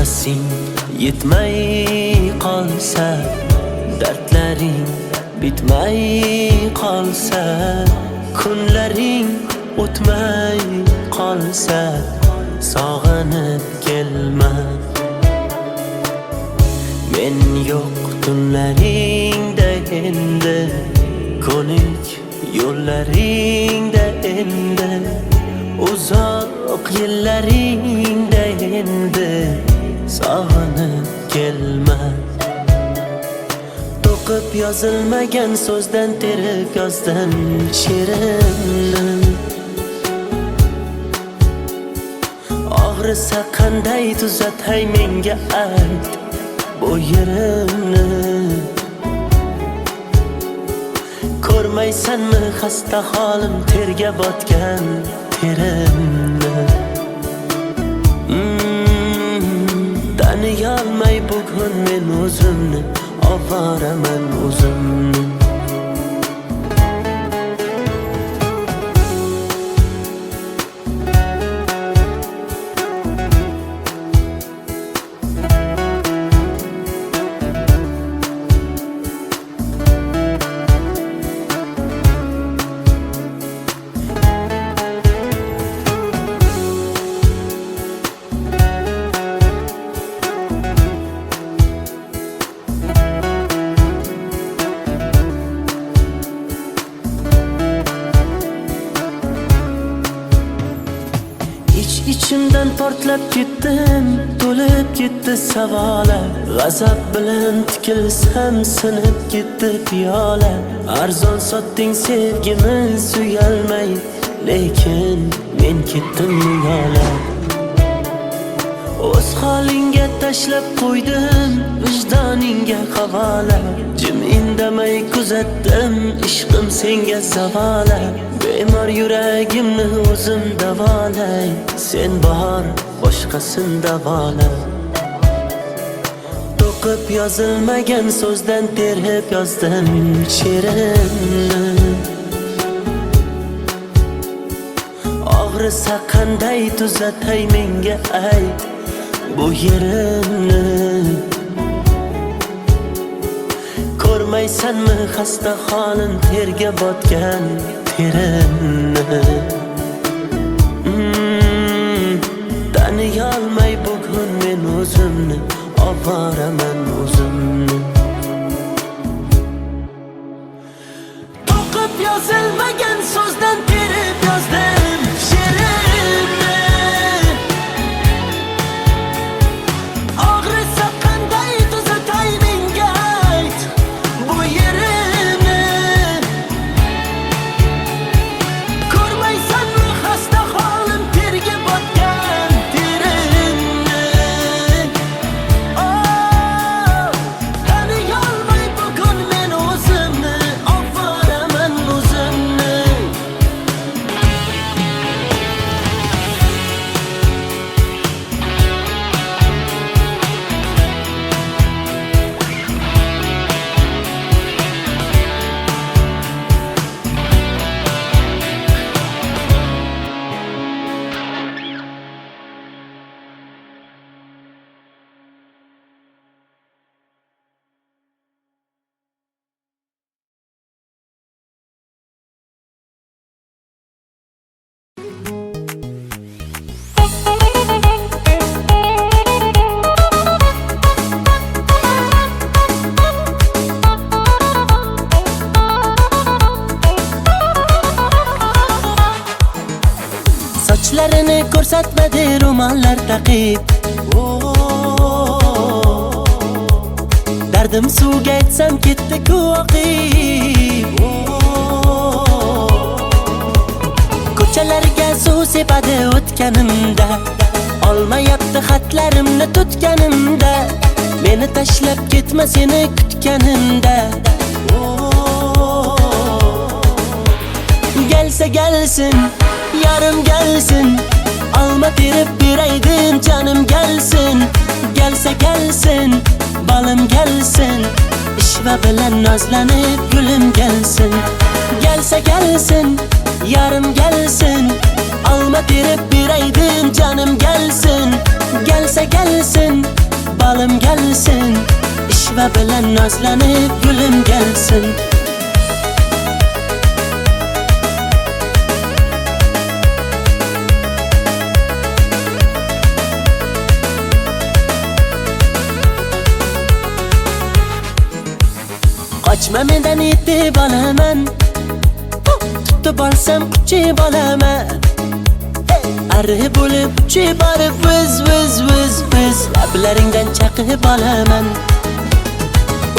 nafasing yetmay qolsa, dardlaring bitmay qolsa, kunlaring o'tmay qolsa, sog'inib kelma. Men yo'q tunlaringda endi, ko'nik yo'llaringda endi, uzoq yillaringda endi, sog'inib kelma. To'qib yozilmagan so'zdan terib yozdim she'rimni. Og'risa qanday tuzatay menga ayt bu yerimni. Ko'rmaysanmi xasta holim, terga botgan terimni. Taniyolmay bugun men o'zimni, ovoraman o'zimni. İçimden portlab ketdim, to'lib ketdi savolar. G'azab bilan tikilsam sinib ketdi piyola. Arzon sotding sevgimiz uyalmay, lekin men ketdim yo'la. O'z holingga tashlab qo'ydim, vijdoningga havola. Jim indamay kuzatdim, ishqim senga zavola. Bemor yuragimni o'zim davolay, sen bor boshqasin davola. To'qib yozilmagan so'zdan terib yozdim she'rimni. Og'risa qanday tuzatay menga ayt bu yerimni. Ko'rmaysanmi xasta holim, terga botgan terimni. Taniyolmay bugun men o'zimni, ovoraman o'zimni. To'qib yozilmagan so'zdan terib yozdim she'rimni. Og'risa qanday tuzatay menga ayt bu yerimni. Ko'rmaysanmi xasta holim, terga botgan terimni. Taniyolmay bugun men o'zimni, ovoraman o'zimni. Sochlarini ko'rsatmadi ro'mollar taqib. Dardim suvga aytsam ketdi-ku oqib. Ko'chalarga suv sepadi o'tganimda, olmayapti xatlarimni tutganimda. Meni tashlab ketma seni kutganimda. Gelsa gelsin, yarım gelsin, alma terib beraydim canım gelsin. Gelsa gelsin, balım gelsin, ishva bilan nozlanib gulim gelsin. Gelsa gelsin, yarım gelsin, alma terib beraydim canım gelsin. Gelsa gelsin, balim gelsin. İşva bilan nazlanib gulim gelsin. Qochma mendan yetib olaman, tutib olsam quchib olaman. Arri bo'lib uchib borib viz lablaringdan chaqib olaman.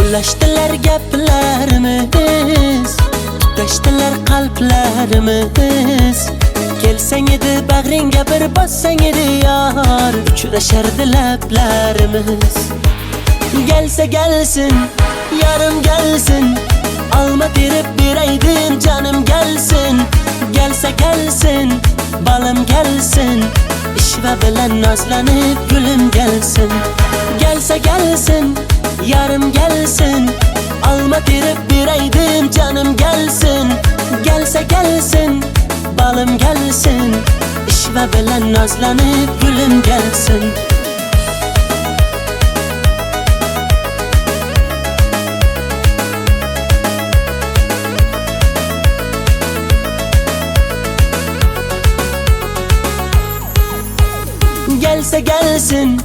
Ulashdilar gaplarimiz, tutashdilar qalblarimiz. Kelsang edi bag'ringga bir bossang edi yor, uchrashardi lablarimiz. Gelsa gelsin, yarım gelsin, alma terib beraydim canım gelsin. Gelsa gelsin, balim gelsin, ishva bilan nazlanib gulim gelsin. Gelsa gelsin, yarım gelsin, alma terib beraydim canım gelsin. Gelsa gelsin, balim gelsin, ishva bilan nazlanib gulim gelsin. Gelsa gelsin,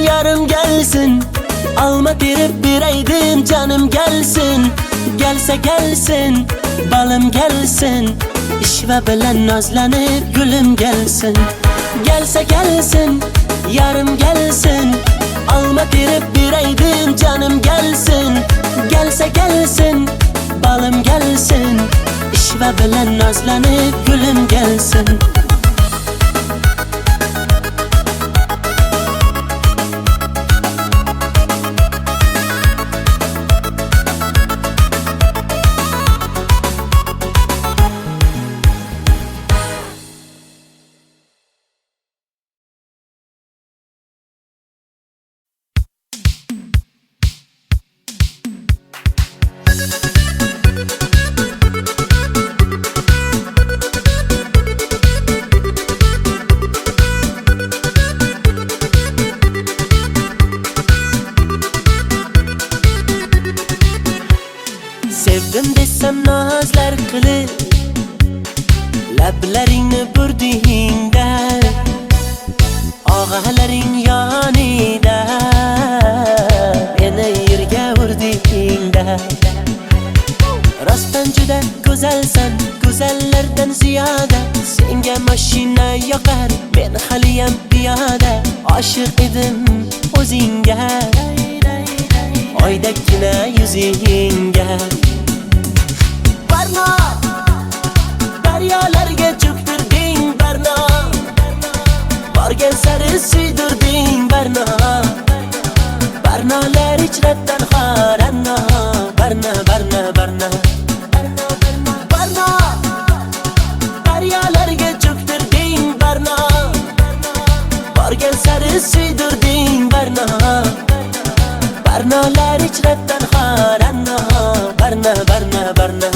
yarım gelsin, alma terib beraydim canım gelsin. Gelsa gelsin, balim gelsin, ishva bilan nazlanib gulim gelsin. Gelsa gelsin, yarım gelsin, alma terib beraydim canım gelsin. Gelsa gelsin, balim gelsin, ishva bilan nazlanib gulim gelsin. Sevdim desem nazlar qilib, lablaringni burdingda, og'alaring yonida, meni yerga urdingda. Rostdan juda go'zalsan, go'zallardan ziyoda. Senga mashina yoqar, men haliyam piyoda. Oshiq edim o'zingga, oydagina yuzingga. Barno, daryolarga cho'ktirding barno, borgan sari suydirding barno. Barnolar ichrabdan xoranno, barno, barno, barno. Barno, daryolarga cho'ktirding barno, borgan sari suydirding barno. Barnolar ichrabdan xoranno, barno, barno, barno.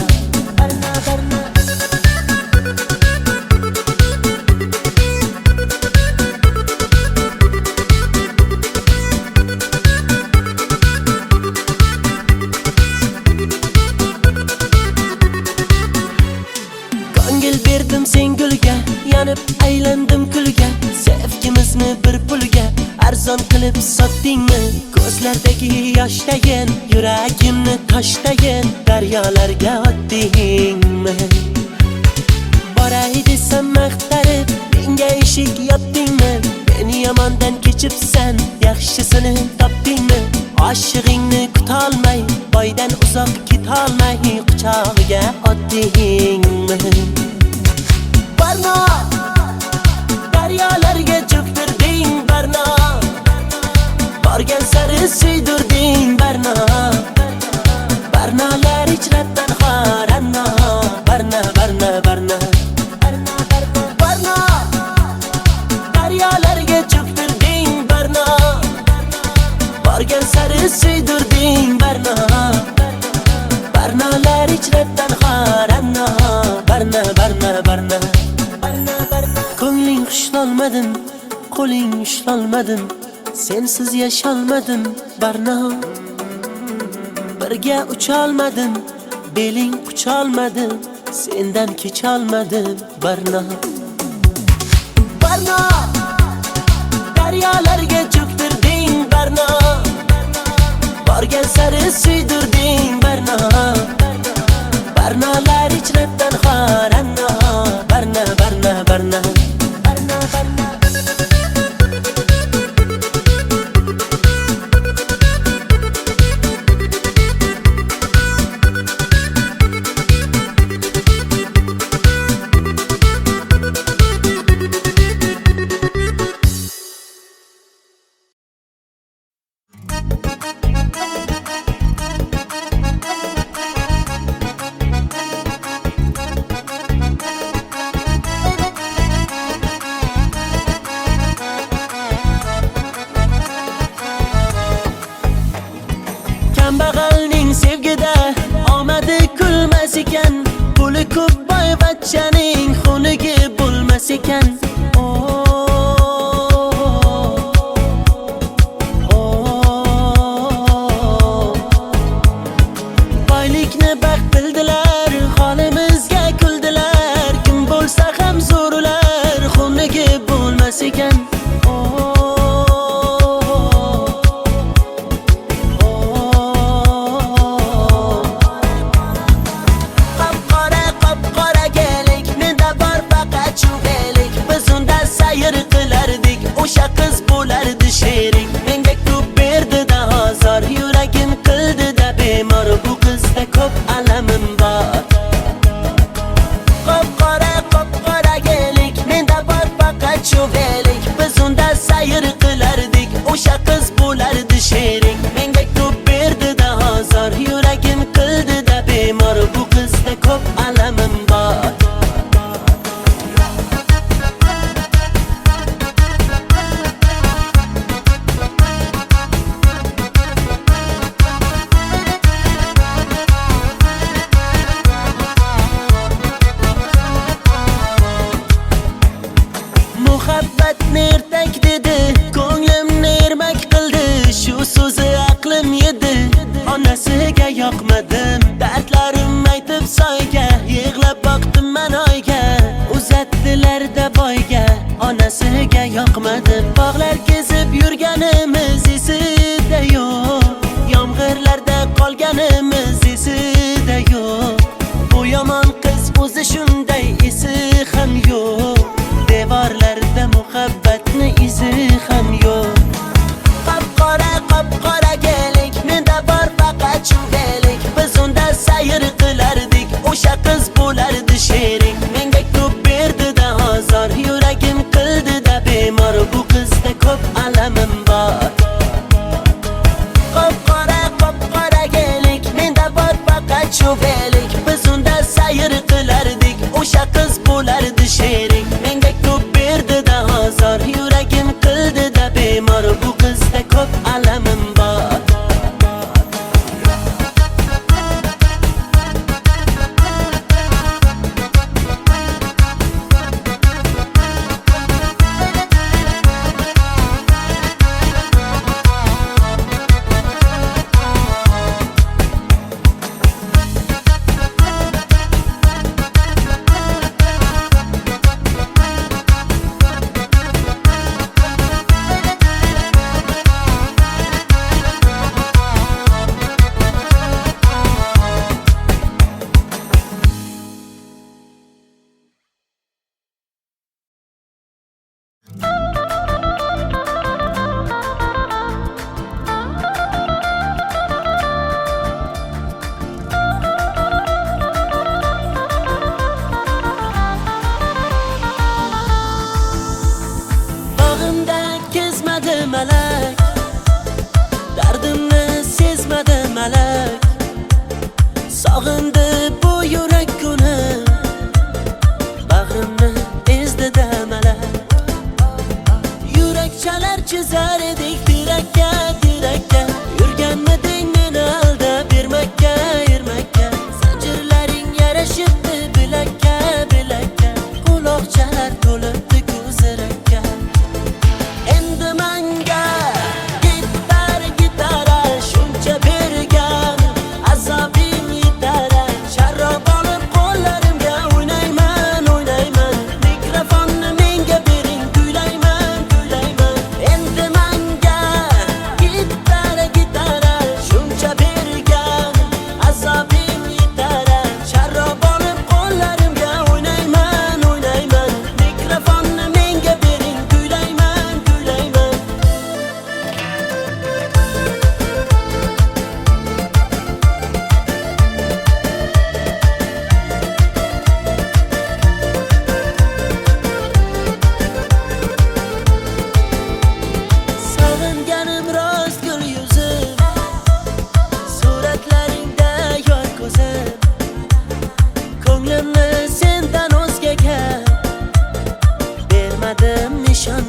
Ko'ngil berdim sen gulga, yanib aylandim kulga. Sevgimizni bir pulga arzon qilib sotdingmi? Ko'zlardagi yoshdayin, yuragimni toshdayin, daryolarga otdingmi? Boray desam maqtarib, menga eshik yopdingmi? Meni yomondan kechibsan, yaxshisini topdingmi? Oshig'ingni kutolmay, boydan uzoq ketolmay, quchog'iga otdingmi? Barno, daryolarga cho'ktirding barno, borgan sari suydirding barno. Barnolar ichrabdan xoranno, barno, barno, barno. Barno, daryolarga cho'ktirding barno, borgan sari suydirding barno. Barnolar ichrabdan xoranno, barno, barno, barno. Ko'ngling xushlolmadim, qo'ling ushlolmadim, sensiz yasholmadim Barno. Birga ucholmadim, beling qucholmadi, sendan kecholmadim Barno. Barno, daryolarga cho'ktirding Barno, borgan sari suydirding Barno. Barnolar ichrabdan xoranno, Barno, Barno, Barno, Barno, Barno. Kambag'alning sevgida omadi kulmas ekan, puli ko'p boyvachchaning xunigi bo'lmas ekan. Boylikni baxt bildilar, holimizga kuldilar, kim bo'lsa ham zo'rlar xunigi bo'lmas ekan. O'sha qiz bo'lardi sherik, menga ko'p berdi-da ozor, yuragim qildi-da bemor, bu qizda ko'p alamim bor. Qop-qora gelik, menda bor faqat chuvelik, biz unda sayr qilardik, o'sha qiz bo'lardi sherik, menga ko'p berdi-da ozor, yuragim qildi-da bemor, bu qizda ko'p alamim bor. Muhabbatni ertak dedi, ko'nglimni ermak qildi, shu so'zi aqlim yedi, onasiga yoqmadim, dardlarim aytib soyga, yig'lab boqdim men oyga, uzatdilar-da boyga, onasiga yoqmadim. Bog'lar kezib yurganimiz esida yo'q, yomg'irlarda qolganimiz esida yo'q, bu yomon qiz o'zi shunday esi ham yo'q, devorlarda muhabbatni izi ham yo'q. Qop-qora gelik, menda bor faqat chuvelik, biz unda sayr qilardik, o'sha qiz bo'lardi sherik, menga ko'p berdi-da ozor, yuragim qildi-da bemor, bu qizda ko'p alamim bor. Qop-qora gelik, menda bor faqat chuvelik, biz unda sayr qilardik, o'sha qiz bo'lardi sherik, menga ko'p berdi-da ozor, yuragim qildi-da bemor, bu qizda ko'p alamim bor.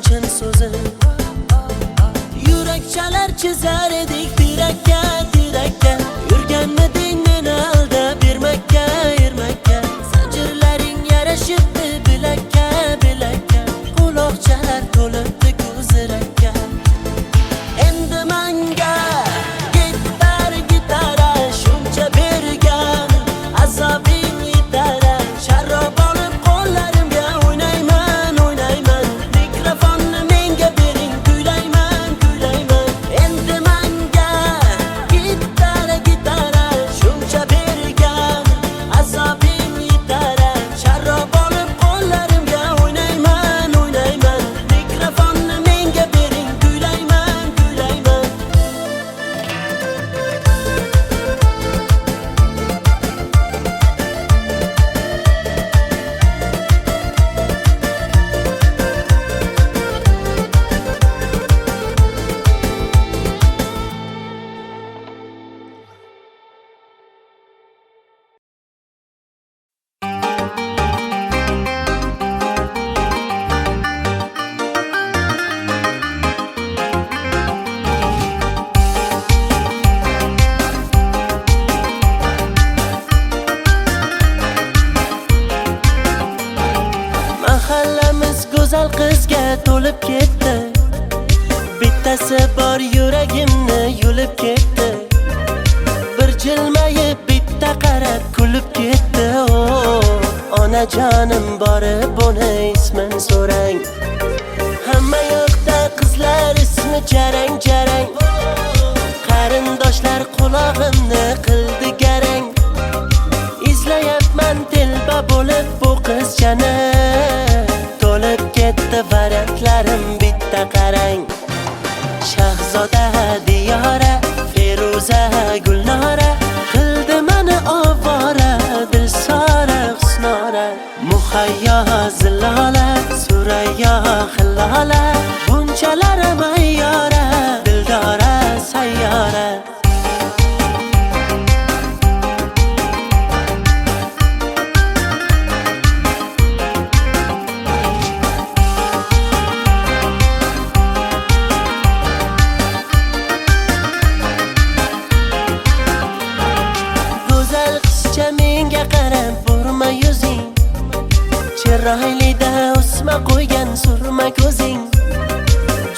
chin so'zim. Yurakchalar chizar edik tirakka, tirakka. Yurganmiding meni aldab bermakka, ermakka. Zanjirlaring yarashibdi bilakka, bilakka. Quloqchalar to'libdi ko'zirakka. Endi menga gitar, gitara shuncha bergan azobing yetar. Sharob olib qo'llarimga o'ynayman, o'ynayman. Mikrofonni menga bering, kuylayman, kuylayman. Endi menga gitar, gitara shuncha bergan azobing yetar. Sharob olib qo'llarimga o'ynayman, o'ynayman. Mikrofonni menga bering, kuylayman, kuylayman. Mahallamiz go'zal qizga to'lib ketdi. Bittasi bor yuragimni yulib ketdi. Bir jilmayib bitta qarab kulib ketdi. Onajonim borib uni ismin so'rang. Hamma yoqda qizlar ismi jarang jarang. Qarindoshlar qulog'imni qildi garang. Izlayapman telba bo'lib bu qizchani. To'lib ketdi variantlarim bitta qarang. Shahzoda Diyora, Feruza Gulnora qildi meni ovora, Dilsora Husnora. Muhayyo Zilola, Surayyo Hillola, bunchalar mayyora, Dildora sayyora. Go'zal qizcha menga qarab burma yuzing. Chiroylida o'sma qo'ygan surma ko'zing.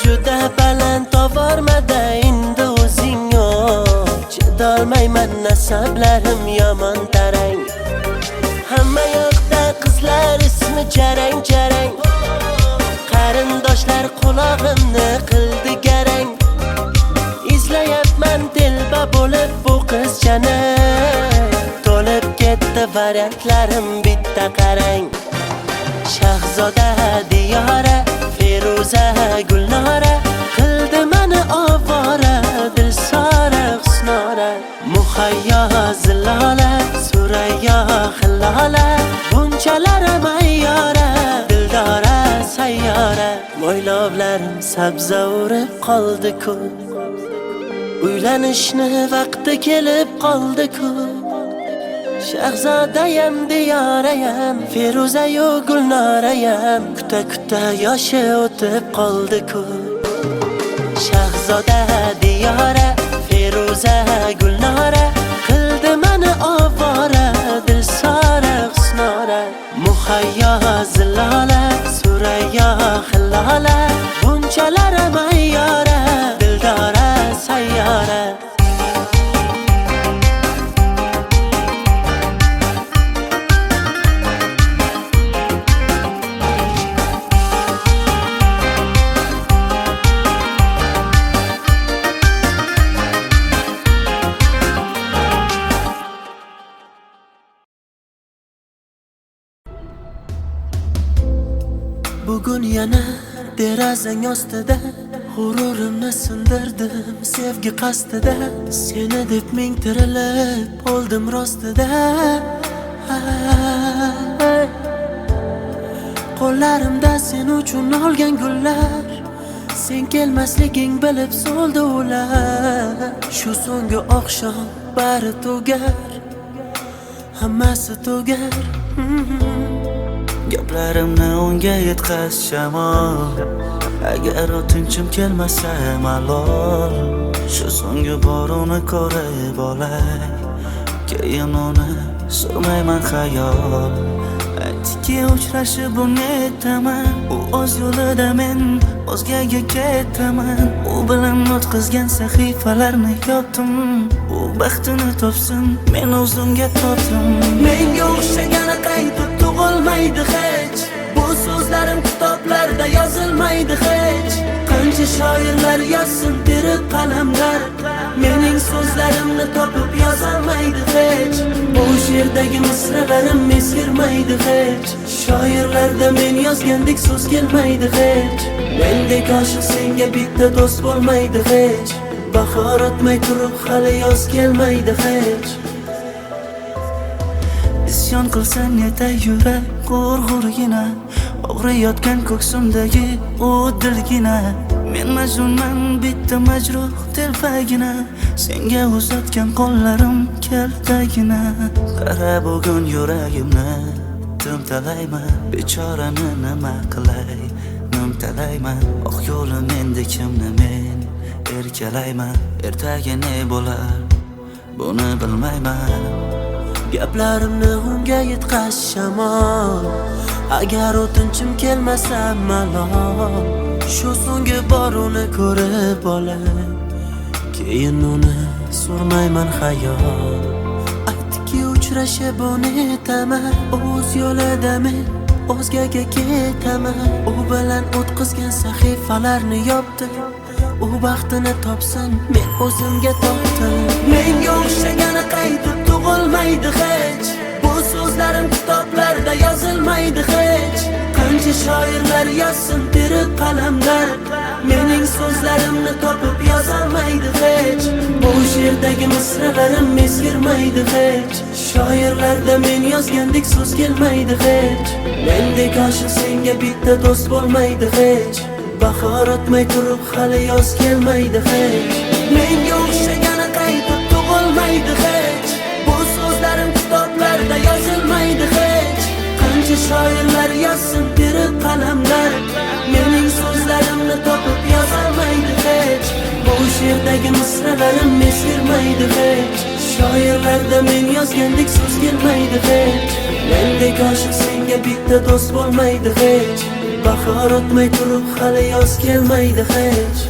Juda baland tovormada endi o'zing. Chidolmayman nasablarim yomon tarang. Hamma yoqda qizlar ismi jarang jarang. Qarindoshlar qulog'imni qildi garang. Izlayapman telba bo'lib bu qizchani. To'lib ketdi variantlarim bitta qarang. Shahzoda Diyora, Feruza Gulnora qildi meni ovora, Dilsora Husnora. Muhayyo Zilola, Surayyo Hillola, bunchalar mayyora, Dildora sayyora. Mo'ylovlarim sabza urib qoldi-ku. Uylanishni vaqti kelib qoldi-ku. Shahzodayam Diyorayam, Feruzayu Gulnorayam kuta kuta yoshi o'tib qoldi-ku. Shahzoda Diyora, Feruza Gulnora qildi meni ovora, Dilsora Husnora. Muhayyo Zilola, Surayyo Hillola, bunchalar mayyora, Dildora sayyora. Bugun yana derazang ostida g'ururimni sindirdim sevgi qasdida. Seni deb ming tirilib oldim rostida. Qo'llarimda sen uchun olgan gullar, sen kelmasliging bilib so'ldi ular. Shu so'nggi oqshom bari tugar, hammasi tugar. Gaplarimni unga yetkaz shamol. Agar o'tinchim kelmasa malol, shu so'nggi bor uni ko'rib olay, keyin uni surmayman xayol. Aytdiki uchrashib unetaman, u o'z yo'lida men o'zgaga ketaman. U bilan o'tkazgan sahifalarni yopdim, u baxtini topsin, men o'zimga tortdim. Menga o'xshagani qaytib tug'ilmaydi hech, bu so'zlarim kitoblarda yozilmaydi hech. Qancha shoirlar yozsin terib qalamlar, mening so'zlarimni topib yozolmaydi hech. Bu she'rdagi misralarim eskirmaydi hech, shoirlarda men yozgandek so'z kelmaydi hech. Mendek oshiq senga bitta do'st bo'lmaydi hech, bahor o'tmay turib hali yoz kelmaydi hech. Isyon qilsang yetay yurak g'urg'urgina, og'riyotgan ko'ksimdagi u dilgina. Men majnunman bitta majruh telpagina, senga uzatgan qo'llarim kaltagina. Qara bugun yuragimni timtalayman, bechorani nima qilay nimtalayman. Oq yo'lim endi kimni men erkalayman, ertaga ne bo'lar buni bilmayman. Gaplarimni unga yetkaz shamol, agar o'tinchim kelmasa malol, shu so'nggi bor uni ko'rib olay, keyin uni surmayman xayol. Aytdiki uchrashib unetaman, o'z yo'lida men o'zgaga ketaman. U bilan o'tkazgan sahifalarni yopdim, u baxtini topsin, men o'zimga tortdim. Menga o'xshagani qaytib tug'ilmaydi hech, bu so'zlarim kitoblarda yozilmaydi hech. Qancha shoirlar yozsin terib qalamlar, mening so'zlarimni topib yozolmaydi hech. Bu she'rdagi misralarim eskirmaydi hech, shoirlarda men yozgandek so'z kelmaydi hech. Mendek oshiq senga bitta do'st bo'lmaydi hech, bahor o'tmay turib hali yoz kelmaydi hech. Menga o'xshagani qaytib tug'ilmaydi hech, bu so'zlarim kitoblarda yozilmaydi hech. Qancha shoirlar yozsin terib qalamlar, mening so'zlarimni topib yozolmaydi hech. Bu she'rdagi misralarim eskirmaydi hech, shoirlarda men yozgandek so'z kelmaydi hech. Mendek oshiq senga bitta do'st bo'lmaydi hech, bahor o'tmay turib hali yoz kelmaydi hech.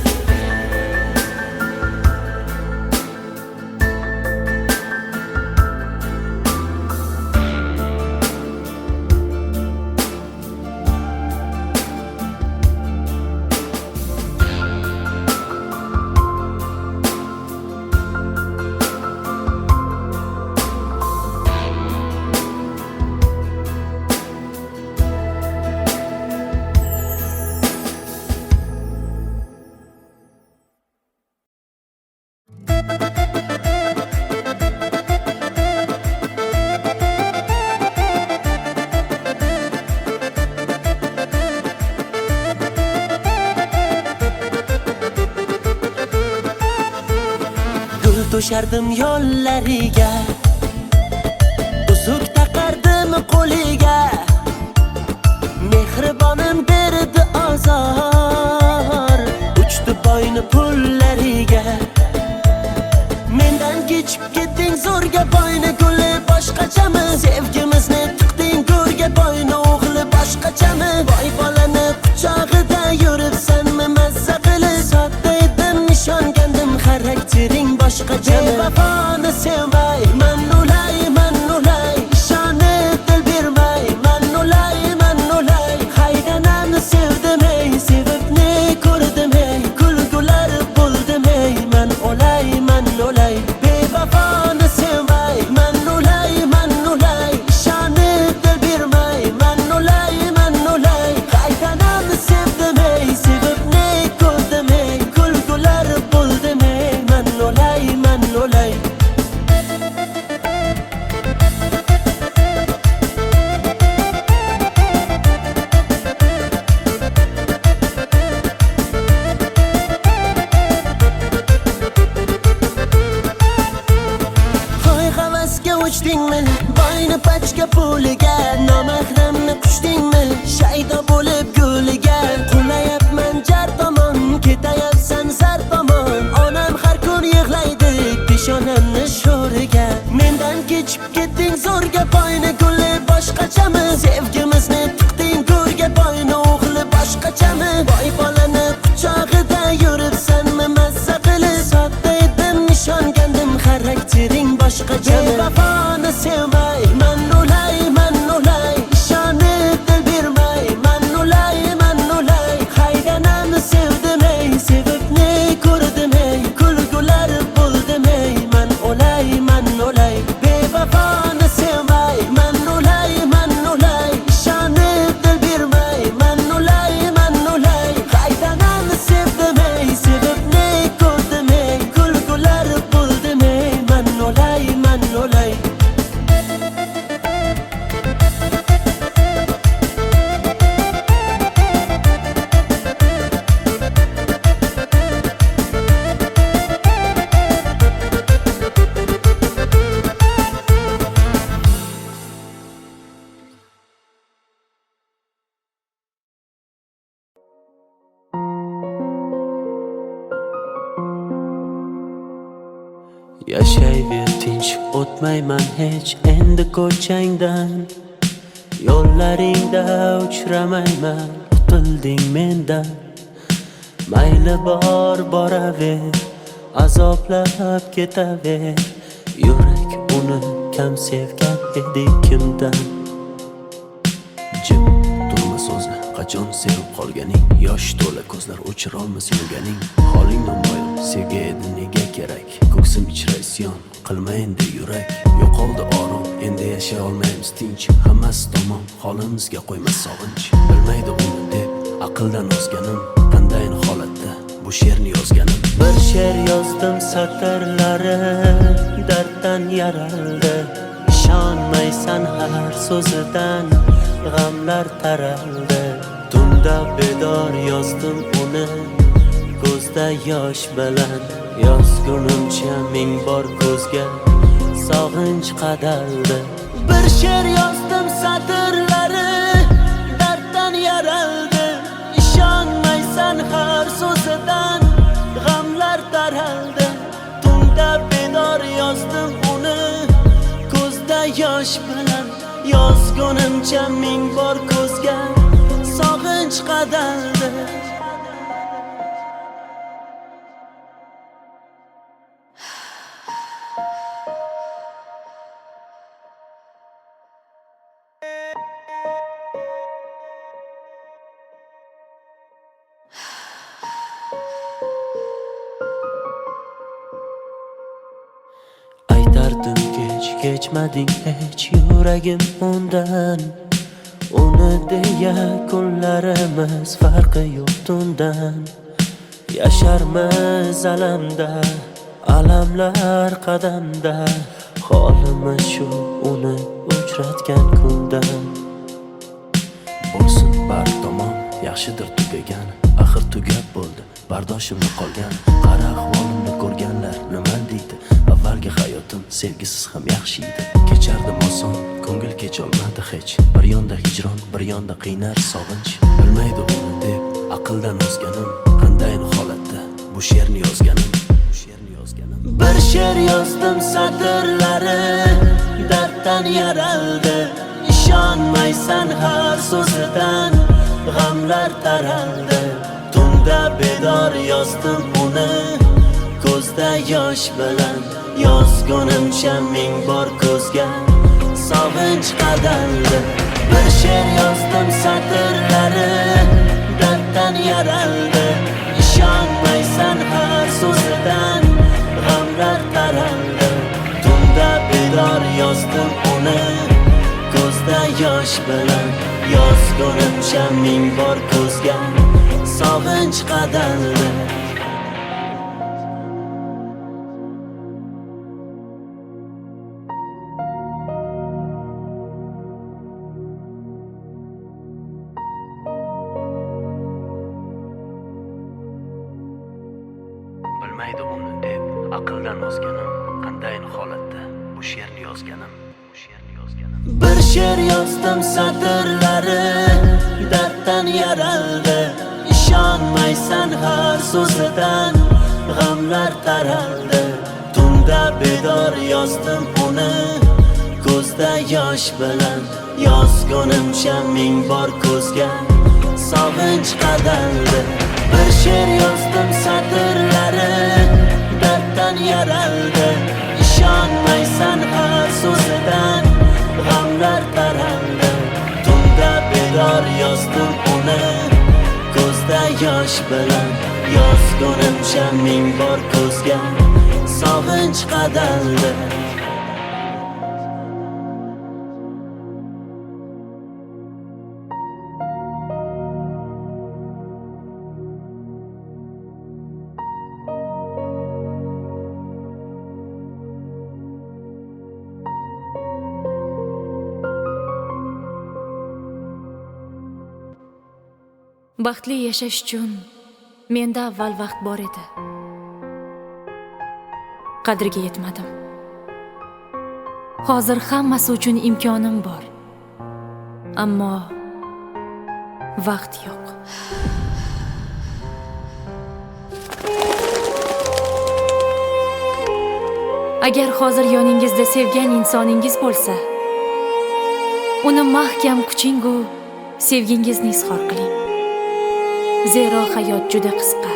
To'shardim yo'llariga, uzuk taqardim qo'liga, mehribonim berdi azor, uchdi boyni pullariga. Mendan kechib ketding zo'rga boyni guli boshqachami, sevgimizni tiqding go'rga boyni o'g'li boshqachami. Boy bolani quchog'ida yuribsanmi mazza qilib, sodda edim ishongandim xaraktering boshqacha. Vafoni sevmay man ulay, ishonib dil bermay man ulay. Haydanamni sevdim ey, sevib ne ko'rdim ey, kulgular bo'ldim ey, man ulay. Bevafoni sevmay man ulay, ishonib dil bermay man ulay. Haydanamni sevdim ey, sevib ne ko'rdim ey, kulgular bo'ldim ey, man ulay. Hoy havasga uchdingmi, boyni pachka puliga, nomahramni qushdingmi, zo'rga boyni guli boshqachami? Sevgimizni tiqding go'rga boyni o'g'li boshqachami? Boy bolani quchog'ida yuribsanmi mazza qilib? Sodda edim ishongandim xaraktering boshqachami? Bevafoni sevmay man ulay ishonib dil bermay man ulay haydanam sevdim ey sevib ne ko'rdim ey kulgular bo'ldim ey man ulay bevafoni sevmay man ulay ishonib dil bermay man ulay haydanam sevdim ey sevib ne ko'rdim ey kulgular bo'ldim ey man ulay Yashayver tinch, o'tmayman hech endi ko'changdan. Yo'llaringda uchramayman, qutilding mendan. Mayli boraver, azoblab ketaver. Yurak uni kam sevgan edi kimdan? Jim turma so'zla, qachon sevib qolganing? Yosh to'la ko'zlar o'chirolmas yurganing. Holing namoyon, sevgi edi nega kerak? Ko'ksim ichra isyon, qilma endi yurak. Yo'qoldi orom, endi yashay olmaymiz tinch. Hammasi tamom, holimizga qo'ymas sog'inch. Bilmaydi uni deb aqldan ozganim, qandayin holatda bu she'rni yozganim. Bir she'r yozdim satrlari darddan yaraldi. Ishonmaysan har so'zidan g'amlar taraldi. Tunda bedor yozdim uni ko'zda yosh bilan. Yozgunimcha ming bor ko'zga sog'inch qadaldi. Bir she'r yozdim satrlari darddan yaraldi. Ishonmaysan har so'zidan g'amlar taraldi. Tunda bedor yozdim uni ko'zda yosh bilan. Yozgunimcha ming bor ko'zga sog'inch qadaldi. Aytardim kechmading hech yuragim undan. Uni deya kunlarimiz farqi yo'q tundan. Yasharmiz alamda, alamlar qadamda. Holimiz shu uni uchratgan kundan. Bo'lsin bar tomon, yaxshidir tugagan. Axir tugab bo'ldi, bardoshimni qolgan. Qara ahvolimni ko'rganlar nima deydi? Avvalgi hayotim sevgisiz ham yaxshi edi. Kechardim oson, ko'ngil kecholmadi hech. Bir yonda hijron, bir yonda qiynar sog'inch. Bilmaydi uni deb aqldan ozganim, qandayin holatda bu she'rni yozganim. Bir she'r yozdim satrlari darddan yaraldi. Ishonmaysan har so'zidan g'amlar taraldi. Tunda bedor yozdim uni ko'zda yosh bilan. Yozgunimcha ming bor ko'zga sog'inch qadaldi. Bir she'r yozdim satrlari darddan yaraldi. Ishonmaysan har so'zidan g'amlar taraldi. Tunda bedor yozdim uni ko'zda yosh bilan. Yozgunimcha ming bor ko'zga sog'inch qadaldi. Bilmaydi uni deb aqldan ozganim, qandayin holatda bu she'rni yozganim. Bir she'r yozdim satrlari darddan yaraldi. Ishonmaysan har so'zidan g'amlar taraldi. Tunda bedor yozdim uni ko'zda yosh bilan yozgunimcha ming bor ko'zga sog'inch qadaldi. Bir she'r yozdim satrlari darddan yaraldi. İşonmaysan har so'zidan g'amlar taraldi. Tunda bedor yozdim uni ko'zda yosh bilan yozgunimcha ming bor ko'zga sog'inch qadaldi. Baxtli yashash uchun menda avval vaqt bor edi. Qadriga yetmadim. Hozir hammasi uchun imkonim bor. Ammo vaqt yo'q. Agar hozir yoningizda sevgan insoningiz bo'lsa, uni mahkam quching-u sevgingizni izhor qiling. Zero hayot juda qisqa.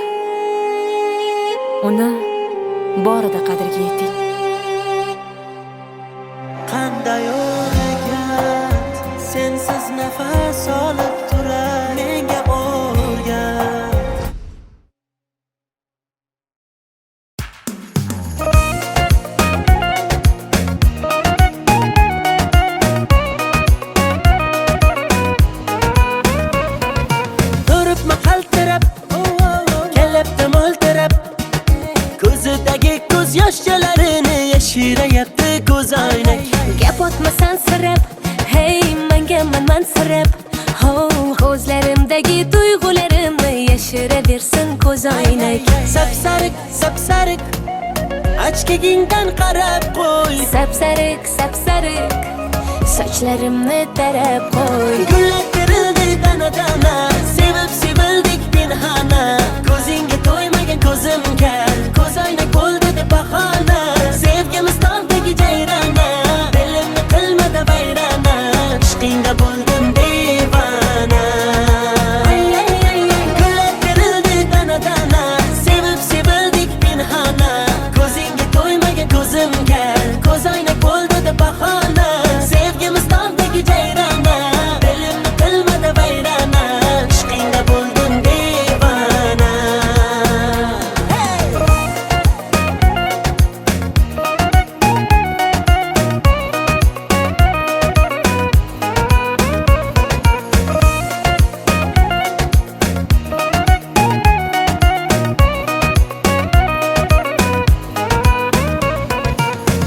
Uni borida qadriga yeting. Qanday o'rgat sensiz nafas olib turar menga o'rgat. Turibmi qaltirab kelibdi mo'ltirab ko'zidagi ko'z yoshlarini yashirayapti ko'z oynak. Gap otmasan sirab, hey menga mansirab. Ko'zlarimdagi tuyg'ularimni yashiraversin ko'z oynak. Sapsariq sapsariq ochkigingdan qarab qo'y. Sapsariq sapsariq sochlarimni tarab qo'y. Gullar terildi dana dana sevib sevildik pinhona. Ko'zingga to'ymagan ko'zimga ko'z oynak bo'ldi deb bahona. Sevgimiz tog'dagi jayrona dilimni qilmadi vayrona. Ishqingda bo'ldim devona. Gullar terildi dana dana sevib sevildik pinhona. Ko'zingga to'ymagan ko'zimga ko'z oynak bo'ldi deb bahona. Sevgimiz tog'dagi jayrona dilimni qilmadi vayrona. Ishqingda bo'ldim devona.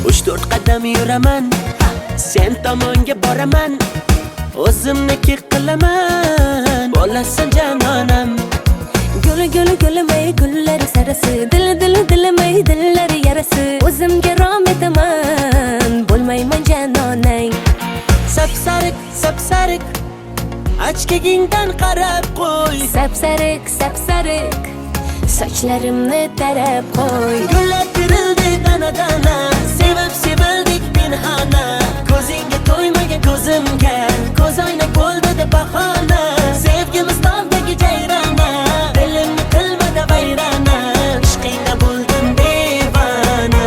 Uch to'rt qadam yuraman, sen tomonga boraman, o'zimniki qilaman, bo'lasan janonam. Guli guli gulimay gullar sarasi, dili dilimay dillar yarasi. O'zimga rom etaman, bo'lmayman janonang. Sapsariq sapsariq ochkigingdan qarab qo'y. Sapsariq sapsariq sochlarimni tarab qo'y. Gullar terildi dana dana sevib sevildik pinhona. Ko'zingga to'ymagan ko'zimga ko'z oynak bo'ldi deb bahona. Sevgimiz tog'dagi jayrona dilimni qilmadi vayrona. Ishqingda bo'ldim devona.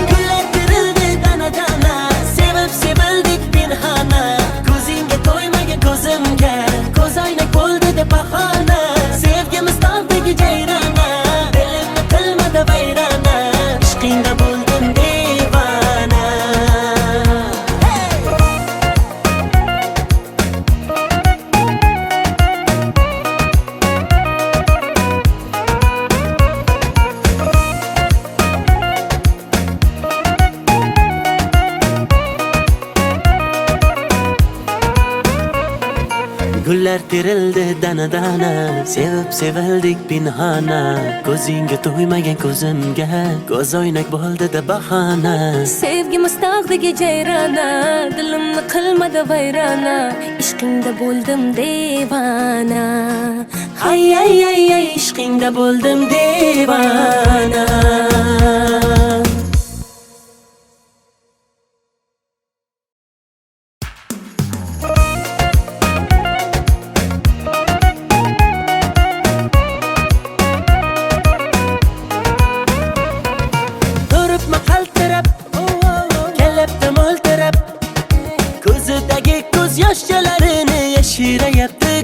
Gullar terildi dana dana sevib sevildik pinhona. Ko'zingga to'ymagan ko'zimga ko'z oynak bo'ldi deb bahona. Sevgimiz tog'dagi jayrona dilimni qilmadi vayrona. Ishqingda bo'ldim devona. Gullar terildi dana dana sevib sevildik pinhona. Ko'zingga to'ymagan ko'zimga ko'z oynak bo'ldi deb bahona. Sevgimiz tog'dagi jayrona dilimni qilmadi vayrona. Ishqingda bo'ldim devona. Ay ay ay ay ishqingda bo'ldim devona.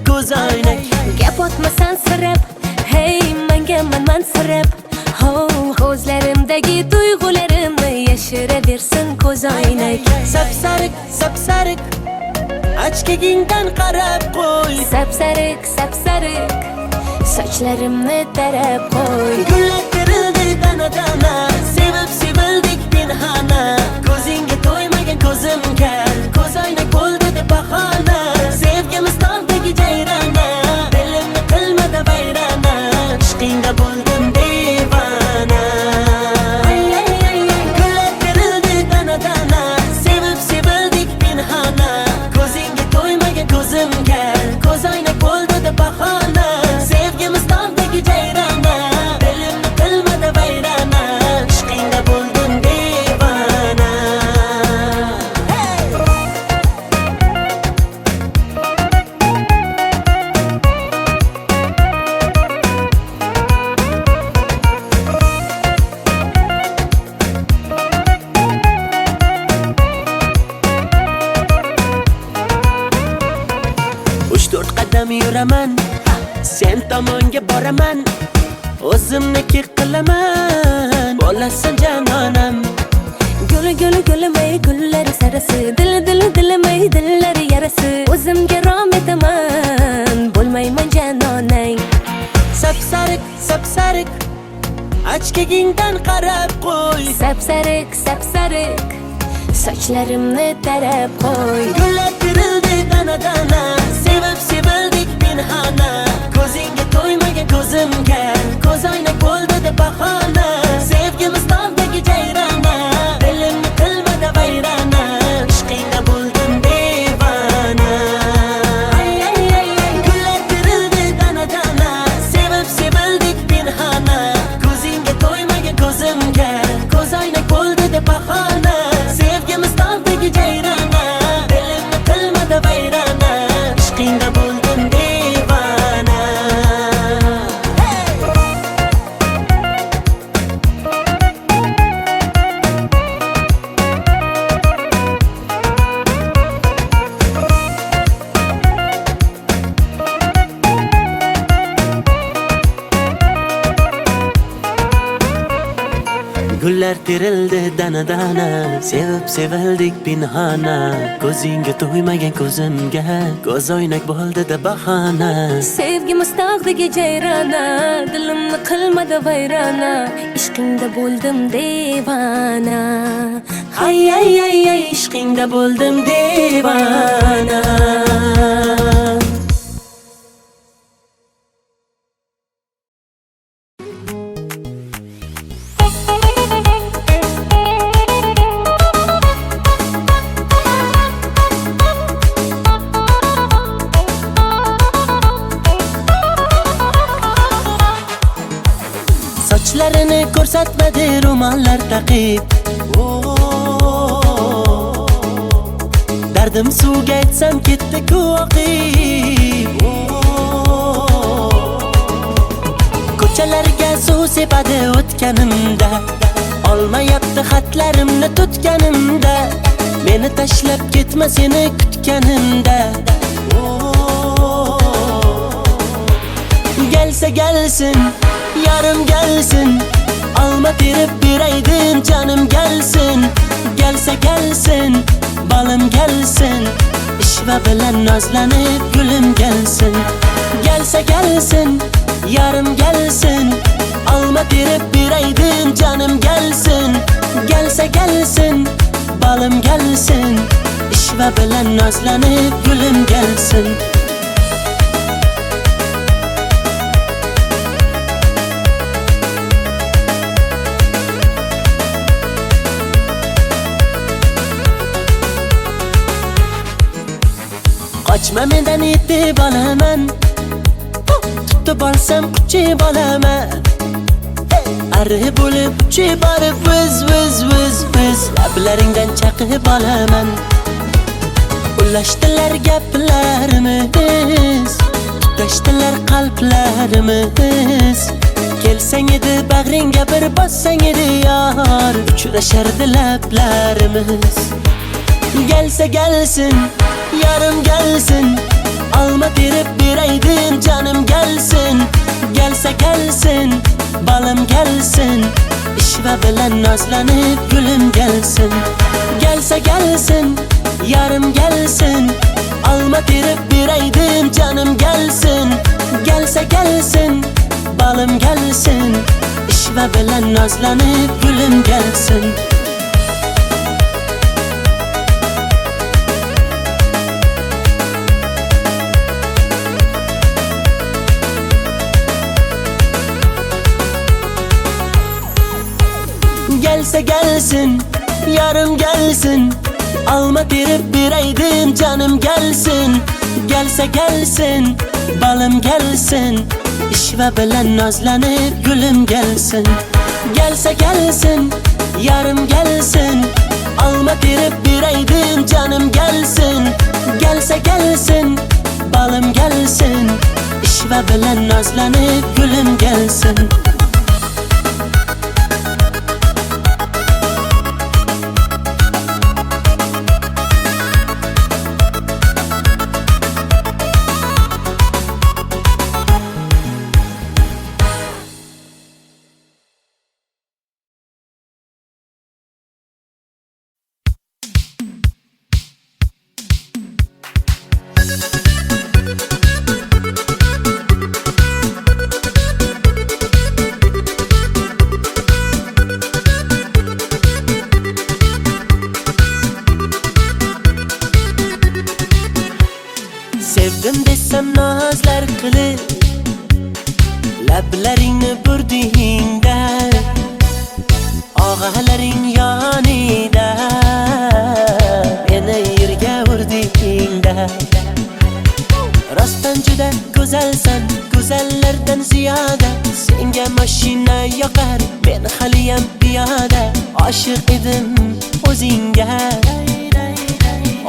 ko'z oynak. Gap otmasan sirab, hey menga mansirab. Ko'zlarimdagi tuyg'ularimni yashiraversin ko'z oynak. Sapsariq, sapsariq, ochkagingdan qarab qo'y. Sapsariq, sapsariq, sochlarimni tarab qo'y. Gullar terildi dana-dana, sevib sevildik pinhona. Ko'zingga to'ymagan ko'zimga, ko'z oynak bo'ldi deb bahona. Sevgimiz tog'dagi jayrona, dilimni qilmadi vayrona. Ishqingda bo'ldim devona. Gullar terildi dana-dana, sevib sevildik pinhona. Ko'zingga to'ymagan ko'zimga, ko'z oynak bo'ldi deb bahona. Sevgimiz tog'dagi jayrona, dilimni qilmadi vayrona. Ishqingda bo'ldim devona. Uch to'rt qadam yuraman, sen tomonga boraman. O'zimniki qilaman, bo'lasan janonam. Guli gulimay gullari sarasi, dilimay dillari yarasi. O'zimga rom etaman, bo'lmayman janonang. Sapsariq, sapsariq, ochkagingdan qarab qo'y. Sapsariq, sapsariq, sochlarimni tarab qo'y. Gullar terildi dana-dana, sevib sevildik pinhona. Ko'zingga to'ymagan ko'zimga, ko'z oynak bo'ldi deb bahona. Sevgimiz tog'dagi jayrona, dilimni qilmadi vayrona. Ishqingda bo'ldim devona. Gullar terildi dana-dana, sevib sevildik pinhona. Ko'zingga to'ymagan ko'zimga, ko'z oynak bo'ldi deb bahona. Sevgimiz tog'dagi jayrona, dilimni qilmadi vayrona. Ishqingda bo'ldim devona. Gullar terildi dana-dana, sevib sevildik pinhona. Ko'zingga to'ymagan ko'zimga, ko'z oynak bo'ldi deb bahona. Sevgimiz tog'dagi jayrona, dilimni qilmadi vayrona. Ishqingda bo'ldim devona. Ay ay ay ay, ishqingda bo'ldim devona. Sochlarini ko'rsatmadi ro'mollar taqib. Dardim suvga aytsam ketdi-ku oqib. Ko'chalarga suv sepadi o'tganimda, olmayapti xatlarimni tutganimda. Meni tashlab ketma seni kutganimda. Gelsa gelsin, yarım gelsin, alma terib beraydim canım gelsin. Gelsa gelsin, balım gelsin, ishva bilan nozlanib gulim gelsin. Gelsa gelsin, yarım gelsin, alma terib beraydim canım gelsin. Gelsa gelsin, balım gelsin, ishva bilan nozlanib gulim gelsin. Qochma mendan yetib olaman, tutib olsam quchib olaman. Arri bo'lib uchib borib viz lablaringdan chaqib olaman. Ulashdilar gaplarimiz, tutashdilar qalblarimiz. Kelsang edi bag'ringga bir bossang edi yor, uchrashardi lablarimiz. Gelsa gelsin, yarım gelsin, Alma terip bereydim canım gelsin. Gelse gelsin, balım gelsin. İşve bilen nazlanıp gülüm gelsin. Gelse gelsin, yarım gelsin. Alma terip bereydim canım gelsin. Gelse gelsin, balım gelsin. İşve bilen nazlanıp gülüm gelsin. Gelse gelsin, yarım gelsin. Alma terip bereydim canım gelsin. Gelse gelsin, balım gelsin. İşve bilen nazlanıp gülüm gelsin. Gelse gelsin, yarım gelsin. Alma terip bereydim canım gelsin. Gelse gelsin, balım gelsin. İşve bilen nazlanıp gülüm gelsin. Sevdim desem nazlar kılıp lablaringni burdingda og'alaring yonida meni yerga urdingda rostdan juda go'zalsan, go'zallardan ziyoda. Senga mashina yoqar, men haliyam piyoda. Oshiq edim o'zingga,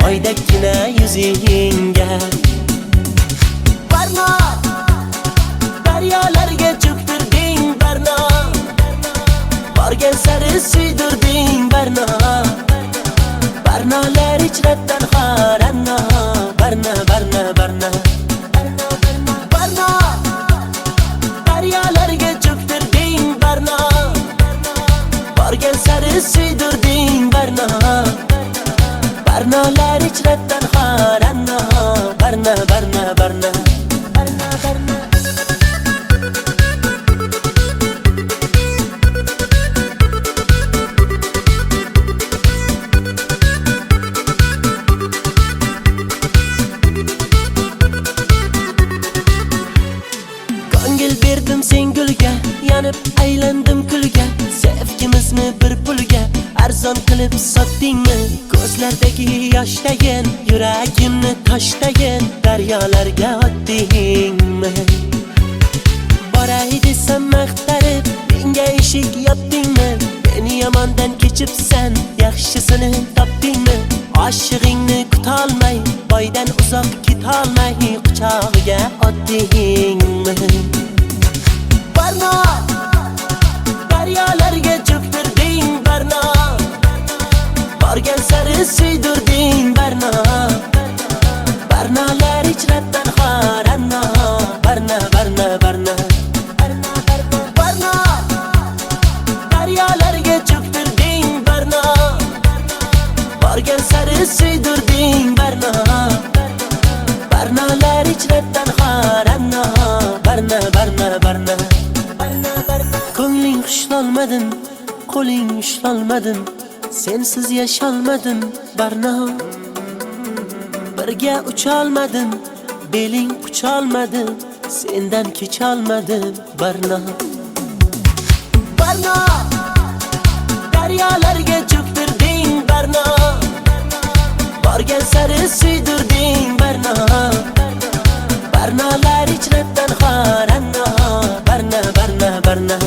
oydagina yuzingga. Barno, daryolarga cho'ktirding Barno. Borgan sari suydirding Barno. Barnolar ichratan xoranno. Barno, Barno, Barno. Barno, daryolarga cho'ktirding Barno. Borgan sari suydirding Barno. Barnolar ichratan xoranno. Barno, Barno, Barno. Ko'ngil berdim sen gulga, yanib aylandim kulga. Sevgimizni bir pulga arzon qilib sotdingmi? Ko'zlardagi yoshdayin, yuragimni toshdayin daryolarga otdingmi? Boray desam maqtarib, menga eshik yopdingmi? Meni yomondan kechibsan, yaxshisini topdingmi? Oshig'ingni kutolmay, boydan uzoq ketolmay quchog'iga otdingmi? Barno, daryolarga cho'ktirding Barno. Borgan sari suydirding Barno. Barnolar ichratan xoranno. Barno, Barno, Barno. Barno, daryolarga cho'ktirding Barno. Borgan sari suydirding Barno. Barnolar ichratan xoranno. Barno, Barno, Barno. Ko'ngling xushlolmadim, qo'ling ushlolmadim. Sensiz yasholmadim Barno. Birga ucholmadim, beling qucholmadim. Sendan kecholmadim Barno. Barno, daryolarga cho'ktirding Barno. Borgan sari suydirding Barno. Barnolar ichratan xoranno. Barno, Barno, Barno.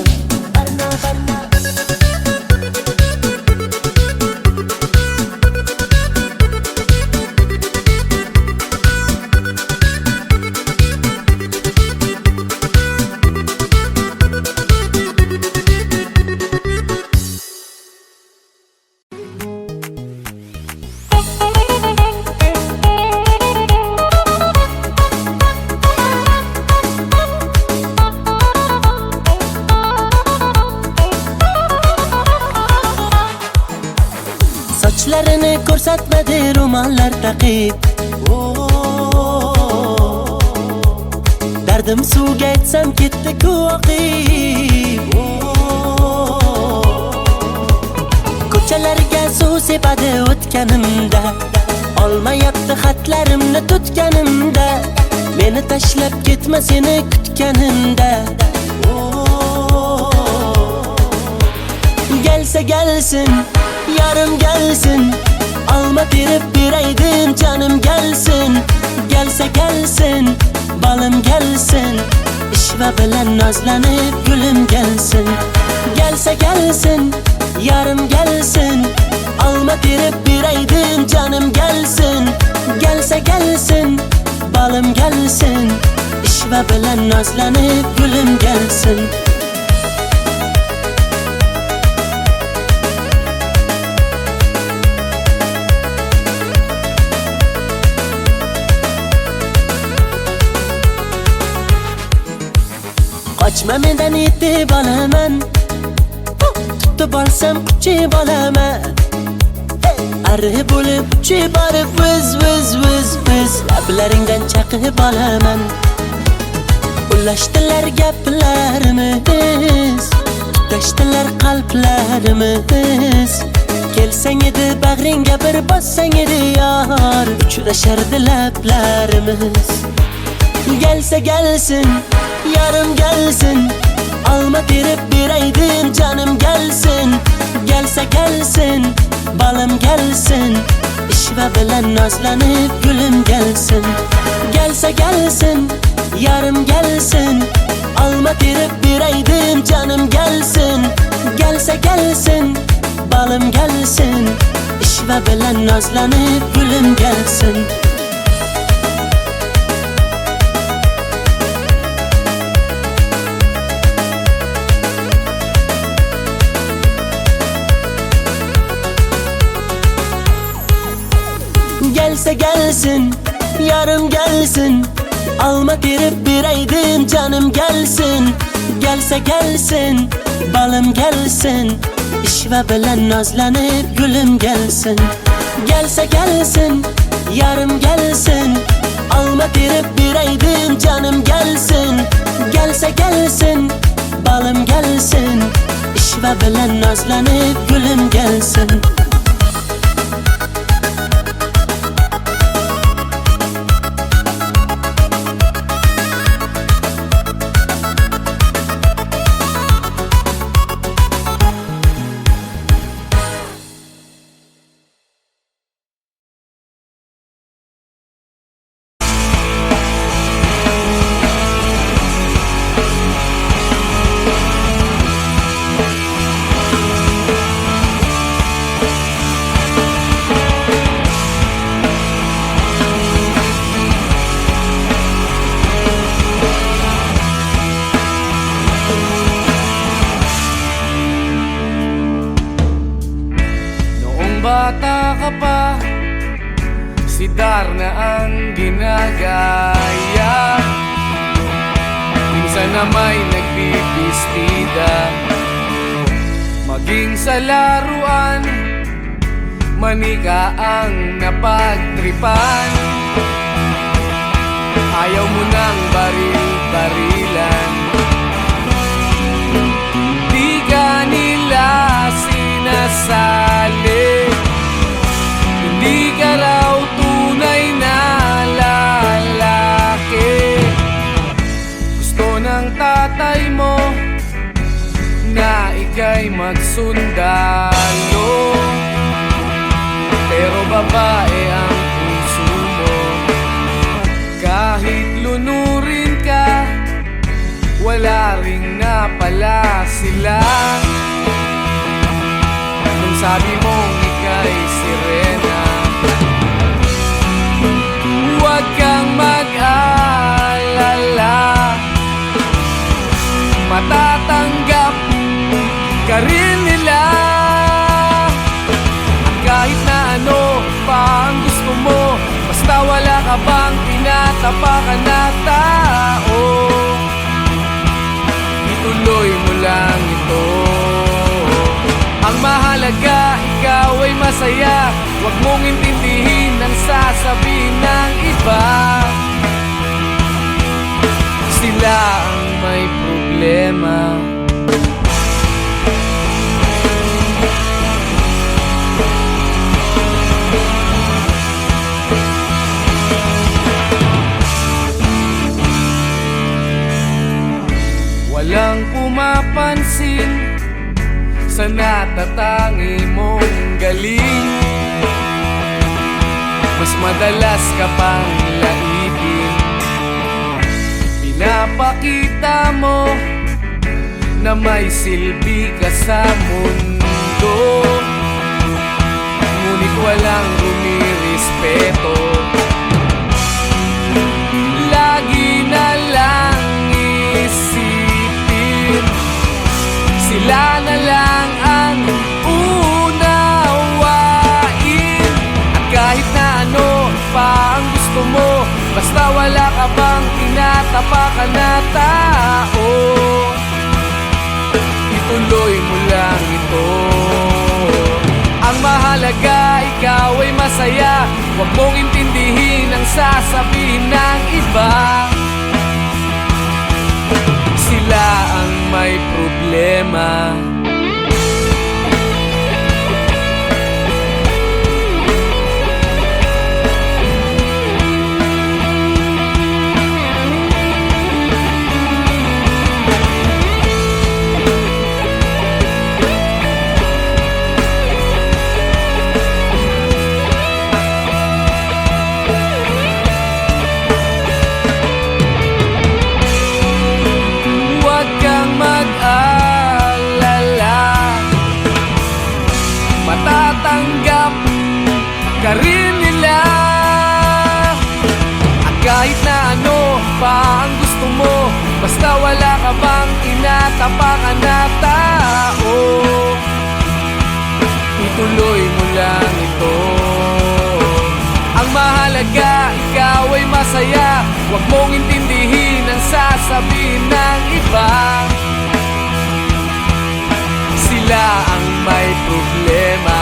ko'rsatmadi ro'mollar taqib. Dardim suvga aytsam ketdi oqib. Ko'chalarga suv sepadi o'tganimda, olmayapti xatlarimni tutganimda, meni tashlab ketma seni kutganimda. Gelsa gelsin, yarım gelsin, alma terib beraydim canım gelsin. Gelsa gelsin, balım gelsin, ishva bilan nozlanib gulüm gelsin. Gelsa gelsin, yarım gelsin, alma terib beraydim canım gelsin. Gelsa gelsin, balım gelsin, ishva bilan nozlanib gulüm gelsin. Qochma mendan yetib olaman, tutib olsam quchib olaman. Arri bo'lib uchib borib viz lablaringdan chaqib olaman. Ulashdilar gaplarimiz, tutashdilar qalblarimiz. Kelsang edi bag'ringga bir bossang edi yor, uchrashardi lablarimiz. Gelsa gelsin, yarım gelsin, alma terib beraydim canım gelsin. Gelsa gelsin, balım gelsin, ishva bilan nozlanib gulüm gelsin. Gelsa gelsin, yarım gelsin, alma terib beraydim canım gelsin. Gelsa gelsin, balım gelsin, ishva bilan nozlanib gulüm gelsin. Gelsa gelsin, yarım gelsin, alma terib beraydim canım gelsin. Gelsa gelsin, balım gelsin, ishva bilan nozlanib gulüm gelsin. Gelsa gelsin, yarım gelsin, alma terib beraydim canım gelsin. Gelsa gelsin, balım gelsin, ishva bilan nozlanib gulüm gelsin. Bata ka pa, si Darna ang ginagaya. Minsan na may nagbibistida, maging sa laruan, manika ang napagtripan. Ayaw mo nang baril-barilan, di ka nila sinasali. Hindi ka raw tunay na lalaki. Gusto ng tatay mo na ika'y magsundalo, pero babae ang puso mo. Kahit lunurin ka, wala ring napala sila. Nung sabi mong ika'y sirena, huwag kang mag-alala, matatanggap ka rin nila. At kahit na ano pa ang gusto mo, basta wala ka bang tinatapakan na tao, ituloy mo lang ito. Ang mahalaga, ikaw ay masaya. Huwag mo problema. Walang pumapansin sa natatangi mong galing. Mas madalas ka pang laipin. Pinapakita mo na may silbi ka sa mundo, ngunit walang rumirespeto. Lagi na lang isipin, sila na lang ang unawain. At kahit na ano pa ang gusto mo, basta wala ka bang tinatapakan na tao, ituloy mo lang ito. Ang mahalaga, ikaw ay masaya. Huwag mong intindihin ang sasabihin ng iba. Sila ang may problema. Matatanggap ka rin nila. At kahit na ano pa ang gusto mo, basta wala ka bang tinatapakan na tao, ituloy mo lang ito. Ang mahalaga, ikaw ay masaya. Huwag mong intindihin ang sasabihin ng iba. Sila ang may problema.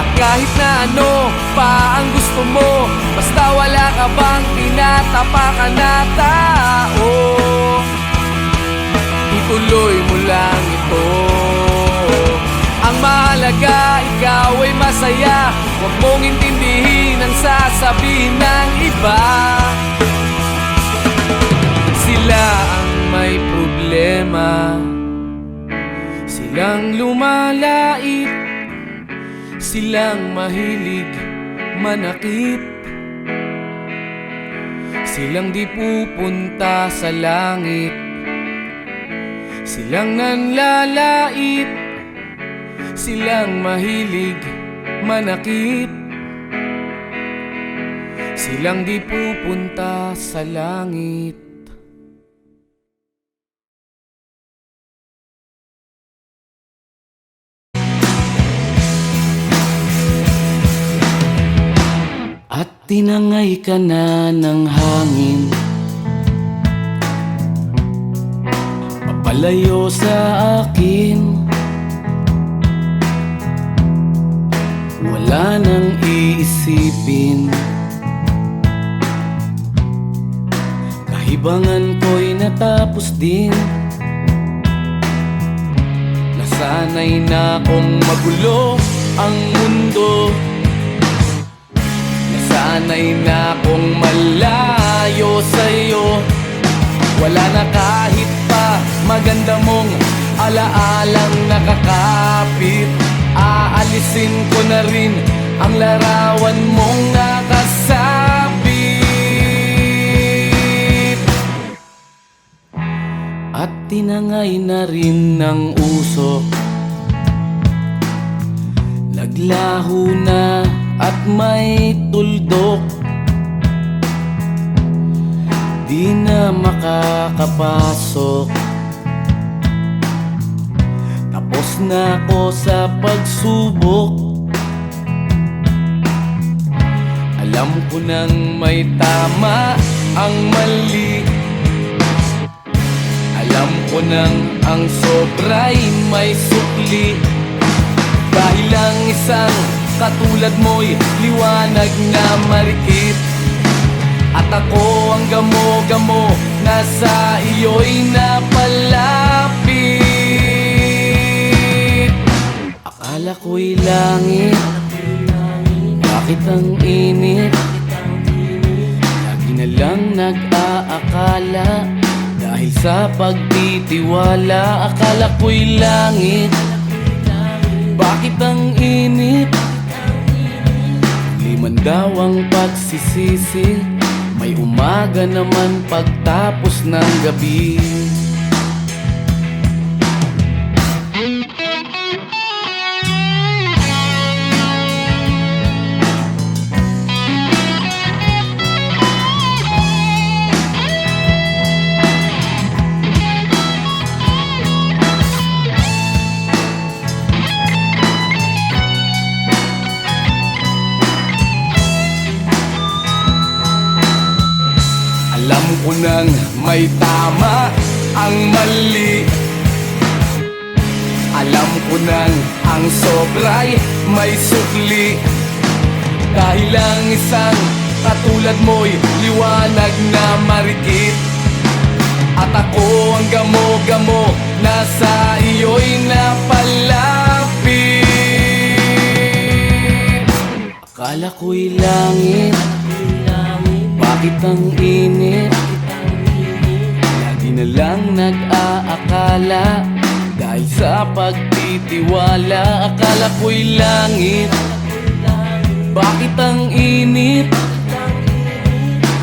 At kahit na ano pa ang gusto mo, basta wala ka bang tinatapakan na tao, ituloy mo lang ito. Ang mahalaga, ikaw ay masaya. Huwag mong intindihin ang sasabihin ng iba. Sila ang may problema. Silang lumalait, silang mahilig manakit, silang di pupunta sa langit, silang nanlalait, silang mahilig manakit, silang di pupunta sa langit. At tinangay ka na ng hangin, papalayo sa akin. Wala nang iisipin, kahibangan ko'y natapos din. Nasanay na kong magulo ang mundo, sanay na kong malayo sa'yo. Wala na kahit pa maganda mong alaalang nakakapit. Aalisin ko na rin ang larawan mong nakasabit. At tinangay na rin ng usok, naglaho na at may tuldok. Di na makakapasok, tapos na ako sa pagsubok. Alam ko nang may tama ang mali, alam ko nang ang sobra'y may sukli. Dahil lang isang katulad mo'y liwanag na marikit, at ako ang gamo-gamo nasa iyo'y napalapit. Akala ko'y langit, bakit ang init? Lagi na lang nag-aakala, dahil sa pagtitiwala. Akala ko'y langit, bakit ang init? Liman daw ang pagsisisi, may umaga naman pagtapos ng gabi. Alam ko nang may tama ang mali, alam ko nang ang sobra'y may sukli. Dahil lang isang katulad mo'y liwanag na marikit, at ako ang gamo-gamo, nasa iyo'y napalapit. Akala ko'y langit, bakit ang init? Lagi na lang nag-aakala, dahil sa pagtitiwala. Akala ko'y langit, bakit ang init?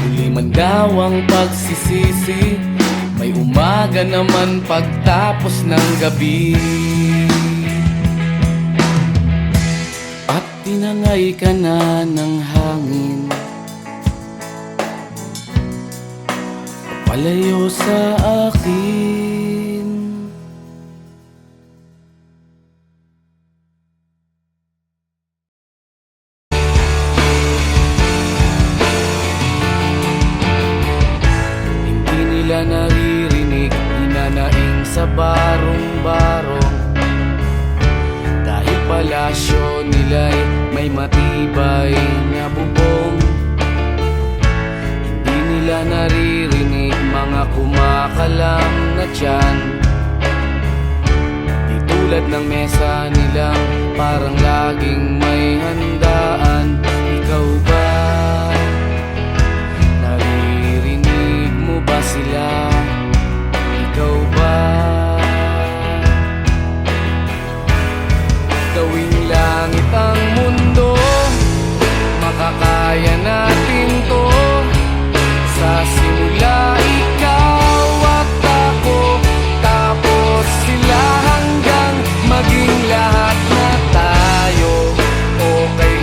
Huli man daw ang pagsisisi, may umaga naman pagtapos ng gabi. At tinangay ka na ng hangin, palayo sa akin. Hindi nila naririnig, hinanaing sa barong-barong, dahil palasyo nila'y may matibay na bubong. Hindi nila naririnig mga kumakalam na tiyan, di tulad ng mesa nilang parang laging may handaan. Ikaw ba, naririnig mo ba sila? Ikaw ba, gawing langit ang mundo, makakaya natin to. Sa simula ikaw at ako, tapos sila, hanggang maging lahat na tayo. Okay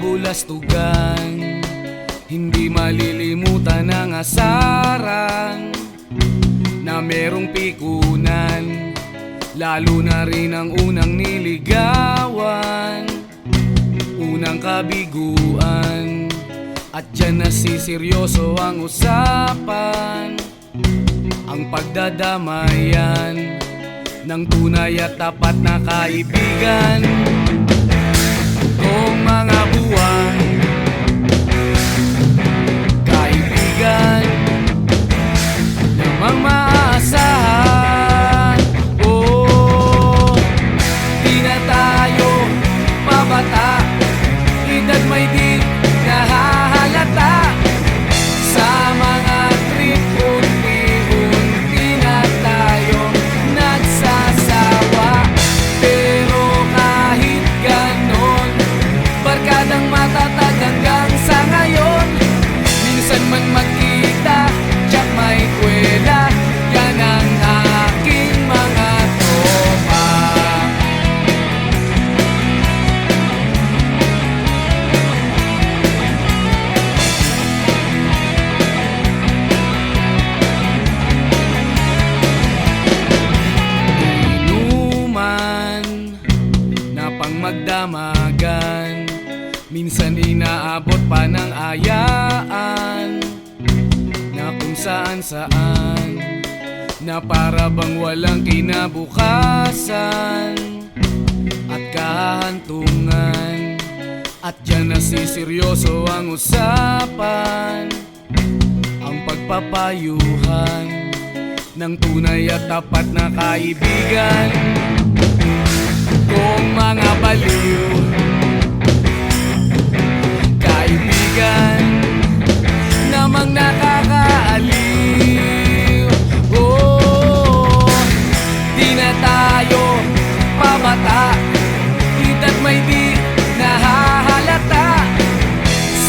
kabulastugan, hindi malilimutan ang asaran na merong pikunan, lalo na rin ang unang niligawan, unang kabiguan. At dyan nasiseryoso ang usapan, ang pagdadamayan ng tunay at tapat na kaibigan. Kung mga buwan, kaibigan namang maaasahan. Oh, di na tayo mabata, edad may di nahahalata. Sa mga trip, unti-unti na tayong nagsasawa. Pero kahit ganon, barkadang matatag hanggang sa ngayon. Minsan man magkita, tsak may kwela, yan ang aking mga tropa. Inuman na pang magdamagan, minsan inaabot pa ng ayaan, na kung saan-saan, na para bang walang kinabukasan at kahantungan. At dyan nasiseryoso ang usapan, ang pagpapayuhan ng tunay at tapat na kaibigan. Kung mga baliw, kaibigan namang nakakaaliw. Oh, di na tayo pabata, edad may di nahahalata.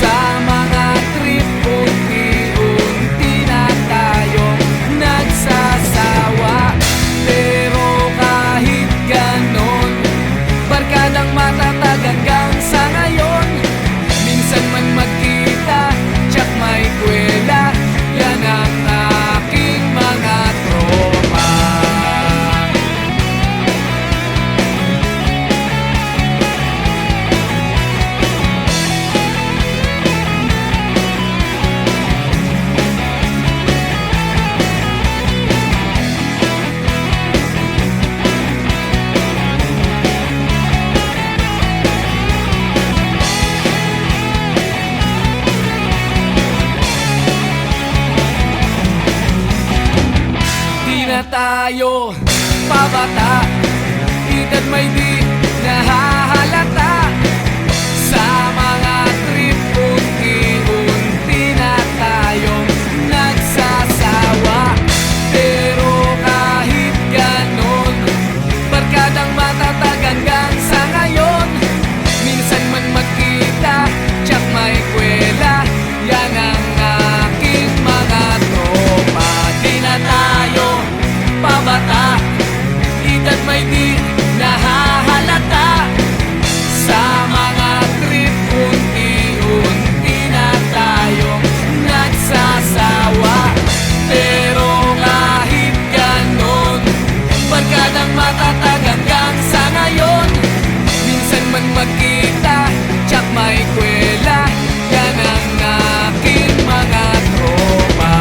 Sa mga trip, unti-unti na tayong nagsasawa. Pero kahit ganon, barkadang matatag hanggang sa ngayon. Minsan man magkita, tsak may kwela, yan ang aking mga tropa. Di na tayo pabata, edad may di nahahalata. Sa mga trip, unti-unti na tayong nagsasawa. Pero kahit ganon, barkadang matatag hanggang sa ngayon. Minsan man magkita, tsak may kwela, yan ang aking mga tropa. Di na tayo pabata, edad may di nahahalata. Sa mga trip, unti-unti na tayong nagsasawa. Pero kahit ganon, barkadang matatag hanggang sa ngayon. Minsan man magkita, tsak may kwela, yan ang aking mga tropa.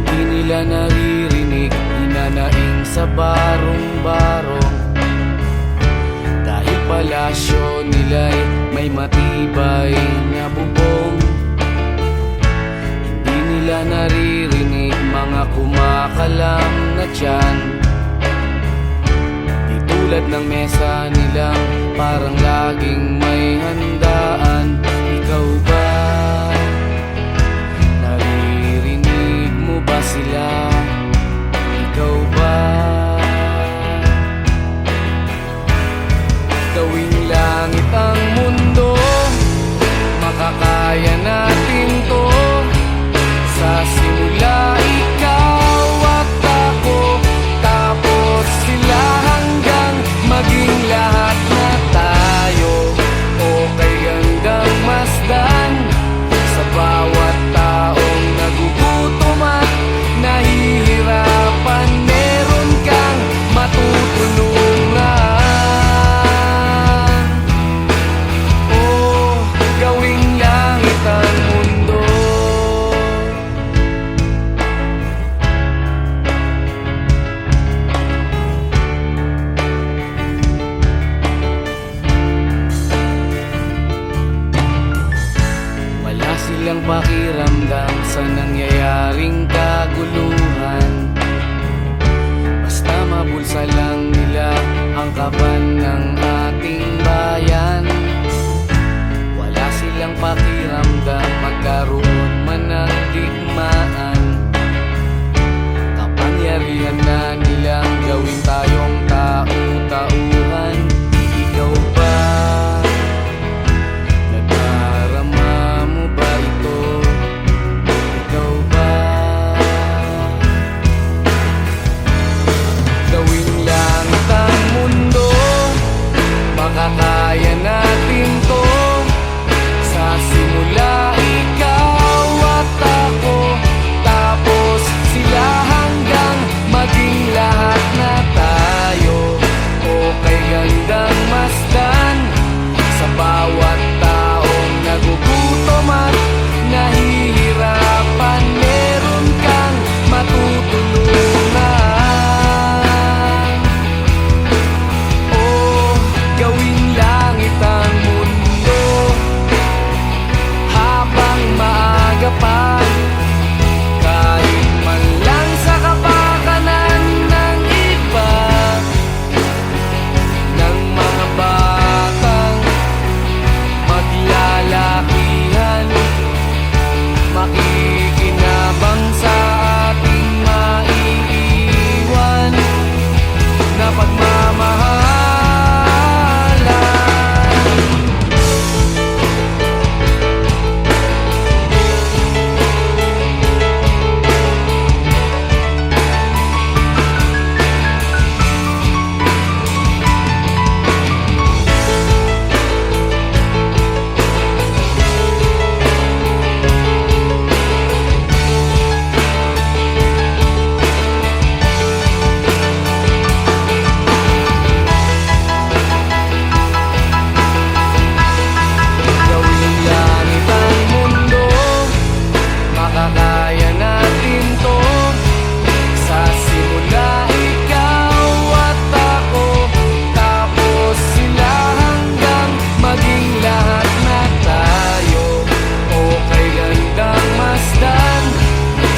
Hindi nila naririnig, hinanaing sa barong-barong. Dahil palasyo nila'y may matibay na bubong. Hindi nila naririnig mga kumakalam na tiyan. Di tulad ng mesa nilang parang laging may handaan. Ikaw ba? Naririnig mo ba sila? silang pakiramdam sa nangyayaring kaguluhan. Basta mabulsa lang nila ang kaban ng ating bayan. Wala silang pakiramdam magkaroon man ng digmaan. Kapangyarihan na nilang gawin tayong tau-tauhan. Ikaw ba? Nadarama mo ba ito? Ikaw ba? Gawing langit ang mundo, makakaya natin to. Sa simula ikaw at ako, tapos sila hanggang maging lahat na tayo. O kay gandang masdan sa bawat taong nagugutom at nahihirapan, meron kang matutulungan. O gawing langit ang mundo habang maaga pa. Kahit man lang sa kapakanan ng iba, ng mga batang maglalakihan, makikinabang sa ating maiiwan na pagmamahalan. Gawing langit ang mundo, makakaya natin to. Sa simula ikaw at ako, tapos sila hanggang maging lahat na tayo. O kay gandang masdan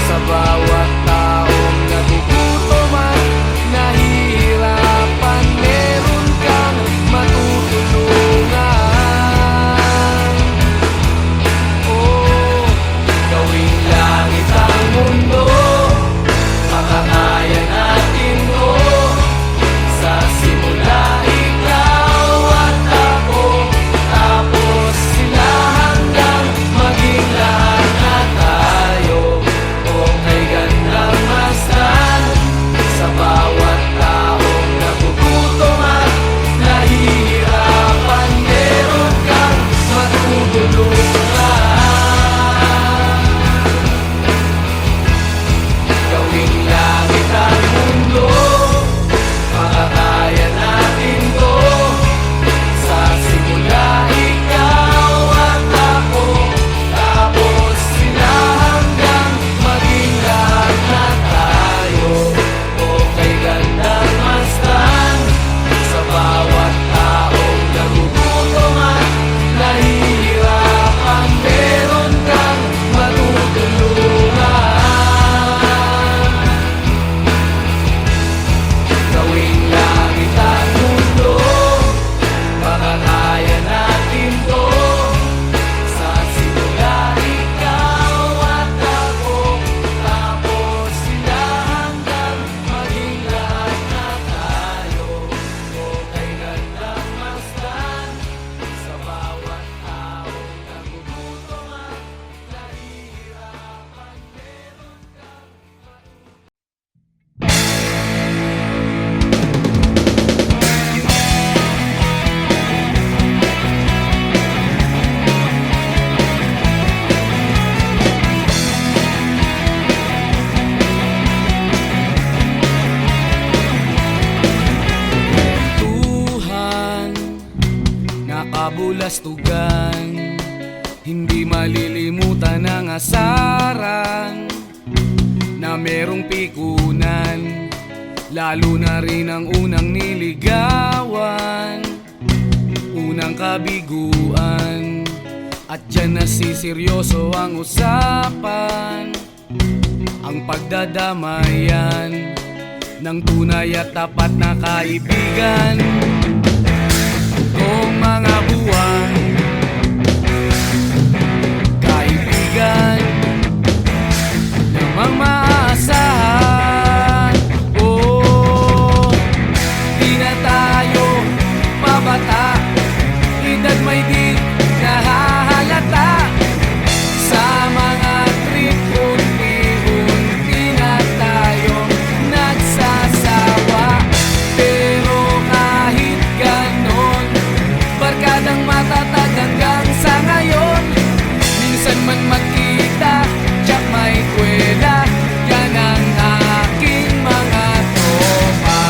sa bawat taong nagugutom at nahihirapan, meron kang matutulungan. Oh, gawing langit ang mundo, makakaya natin to. Sa simula ikaw at ako, tapos sila hanggang maging lahat na tayo. O kay gandang masdan sa bawat taong nagugutom at nahihirapan, meron kang matutulungan. Gawing langit ang mundo, makakaya natin to. Sa simula ikaw at ako, tapos sila hanggang maging lahat na tayo. O kay gandang masdan sa bawat taong nagugutom at nahihirapan, meron kang matutulungan. Gawing langit ang mundo, makakaya natin to. Sa simula ikaw at ako, tapos sila hanggang maging lahat na tayo. O kay gandang masdan sa bawat taong nagugutom at nahihirapan, meron kang Tuhan, nakabulastugan, hindi malilimutan ang asaran na merong pikunan, lalo na rin ang unang niligawan, unang kabiguan, At dyan nasiseryoso ang usapan, ang pagdadamayan ng tunay at tapat na kaibigan. Kung mga buwan, kaibigan namang maaasahan. Oh, di na tayo pabata, edad may di nahahalata. Sa mga trip, unti-unti na tayo nagsasawa. Pero kahit ganon, barkadang matatag hanggang sa ngayon. Minsan man magkita, tsak may kwela, yan ang aking mga tropa.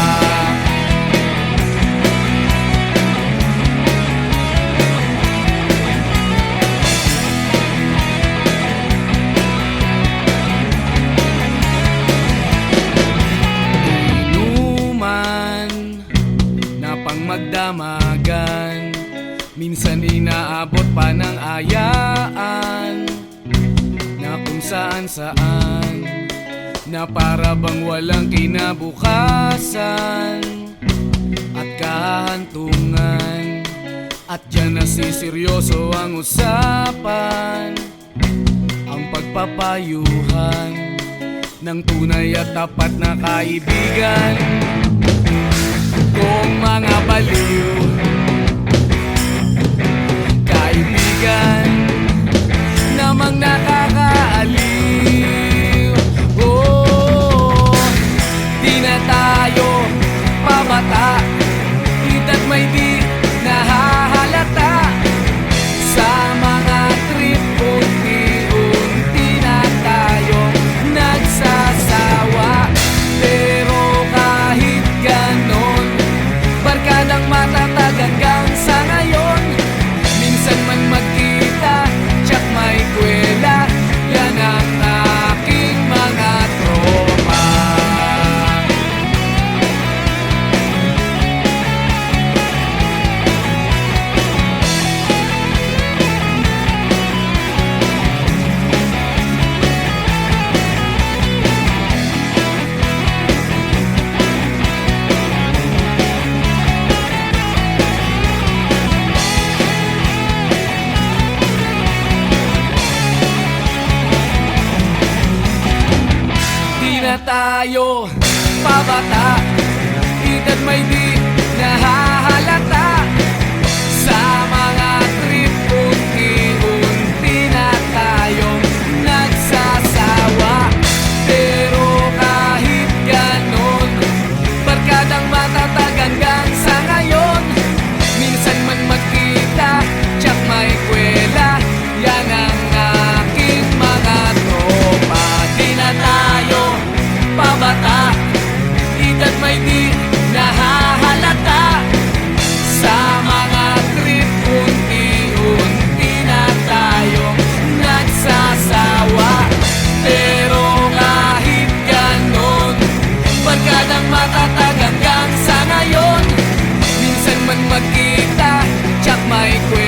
Inuman na pang magdamagan, minsan inaabot pa ng ayaan, na kung saan-saan, na para bang walang kinabukasan at kahantungan. At dyan nasiseryoso ang usapan, ang pagpapayuhan ng tunay at tapat na kaibigan. Kung mga baliw, kaibigan namang nakakaaliw. Oh, di na tayo pabata, edad may di nahahalata. Sa mga trip, unti-unti na tayo nagsasawa. Pero kahit ganon, barkadang matatag hanggang sa ngayon. Minsan man magkita, tsak may kwela, yan ang aking mga tropa. Di na tayo pabata, edad may di nahahalata. Sa mga trip, unti-unti na tayo nagsasawa. Pero kahit ganon, barkadang matatag hanggang sa ngayon. Minsan man magkita, tsak may kwela, yan ang aking mga tropa. Di na tayo pabata, edad may di nahahalata. Sa mga trip, unti-unti na tayo nagsasawa. Pero kahit ganon, barkadang matatag hanggang sa ngayon. Minsan man magkita, tsak may kwela,